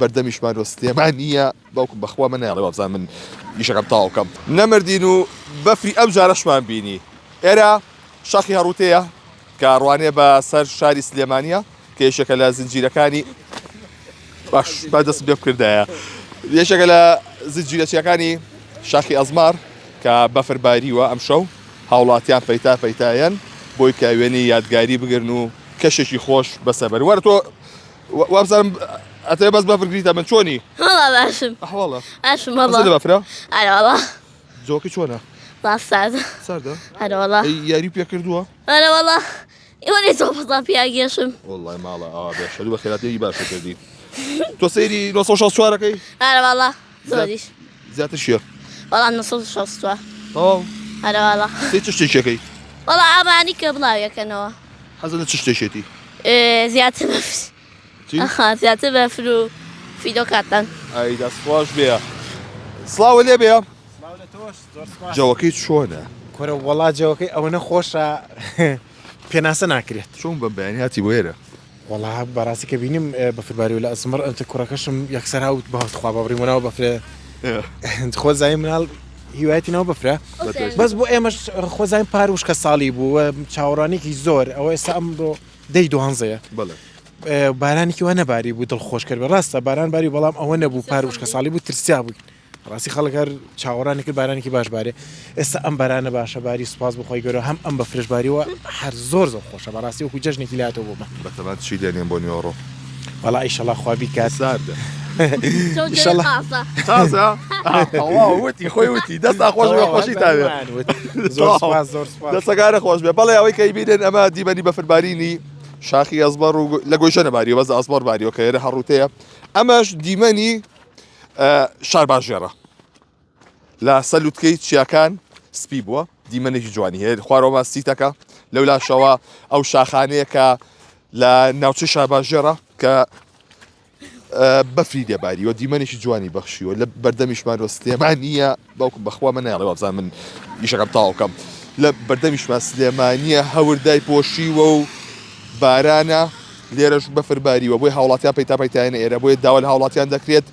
بەردەمیشمان وەستێمان نییە باوکم بەخوا من ناڵێ وابزان من ئیشەکەم تاوکەم نەمردین و بەفری ئەم جارەشمان بینی ئێرە شاخی هەڕووتەیە کە ڕوانێ بە سەر شاری سلێمانیە کە یەشێکە لە زنجیرەکانی باش با دەست پێ بکردایە یەشێکە لە زنجیرەچیەکانی شاخی ئەزمار کە بەفرباریوە ئەم شەو هاوڵاتیان پەیتایەن بۆی کە وێنەی یادگاری بگرن و کەشێکی خۆش بەسەبەر وەرە تۆ وابزانم ئەتێ بەس بەفرگریتە من چۆنی؟ والله باشم ئەحواڵە باشم والله لە بەفرە؟ هلا والله جۆکی چۆنە؟ والله سعدة ساردە؟ هلا والله یاری پێ کردووە؟ هلا والله يوني توبطا في عقيشم والله ماڵە بێشە دوو بە خێراتێکی باشە کردی تۆ سەیری 1964ەکەی؟ هلا والله زوديش زیاتر شیە؟ والله نصوص شخصوا تەواو هلا والله سێ چ شتێکەکەی؟ والله عماني كبلاوية كانوا حەزە لە چ شتێکێتی؟ زيادة بفر چی؟ زيادة بفر في دوكاتن ئای دەستخواش بێ سڵاوە لێ بێ جەوەکەی چۆنە؟ کۆرە وەڵا جەوەکەی ئەوەنە خۆشە پێناسە ناکرێت چۆن بەم بەیانی هاتی بۆ ئێرە؟ وەڵا بەڕاستی کە بینیم بەفرباری و لە ئەزمەر ئەمتە کوڕەکەشم یەکسەر هاوت بەخوا بەڕی منەوە بەفرێ خۆزای مناڵ هیوایەتینەوە بەفرە بەس بۆ ئێمەش خۆزای پاروشکە ساڵی بوو چاوەڕانێکی زۆر ئەوە ئێستا ئەمڕۆ دەی دوانزەیە بەڵێ بارانێکی وە نەباری بوو دڵخۆش کرد بە ڕاستە باران باری بەڵام ئەوە نەبوو پاروشکە ساڵی بوو ترسیا بووین ڕاستی خەڵک هەر چاوەڕانی کرد بارانێکی باش بارێ ئێستا ئەم بارانە باشە باری سوپاس بخۆی گەورە هەم ئەم بە فرشباریەوە هەر زۆر خۆشە بەڕاستی وەکو جەژنێکی لاتەوە بۆ من بەتەمان چی دێنێن بۆ نیۆڕۆ وەڵا ئیشەڵا خوا بیکات ساردە زوجة خاصة تازە وتی خۆی وتی دەستا خۆش بێ خۆشی تاوێ زۆر سوپاس زۆر سوپاس دەستەکانە خۆش بێ بەڵێ ئەوەی کەی بینن ئەمە دیبەنی بەفربارینی شاخی ئەزمەر و لە گۆیشە نەباریەوە بەز ئەزمەر باریەوە کە ئێرە هەڕووتەیە ئەمەش دیمەنی شار باژێڕە لە سەلووتکەی چیاکان سپی بووە دیمەنێکی جوانی هەیە خوارەوە سیتەکە لەولاشەوە ئەو شاخانەیە کە لە ناوچەی شار باژێڕە کە بەفری دێباریەوە دیمەنێکی جوانی بەخشیوە لە بەردەمیشمان وەستێمان نییە باوکم بەخوا من ناڵێ وابزان من ئیشەکەم تاوکەم لە بەردەمیشمان سلێمانیە هەوردای پۆشیوە و بارانە لێرەش بەفرباریوە بۆی هاوڵاتیان پەیتایەنە ئێرە بۆیە داوا لە هاوڵاتیان دەکرێت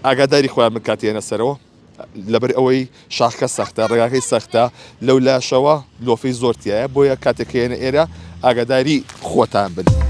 ئاگاداری خۆیان من کاتێنە سەرەوە لەبەر ئەوەی شاخەکە سەختە ڕێگاکەی سەختە لەو لاشەوە لۆفەی زۆرتیایە بۆیە کاتێکێنە ئێرە ئاگاداری خۆتان بن.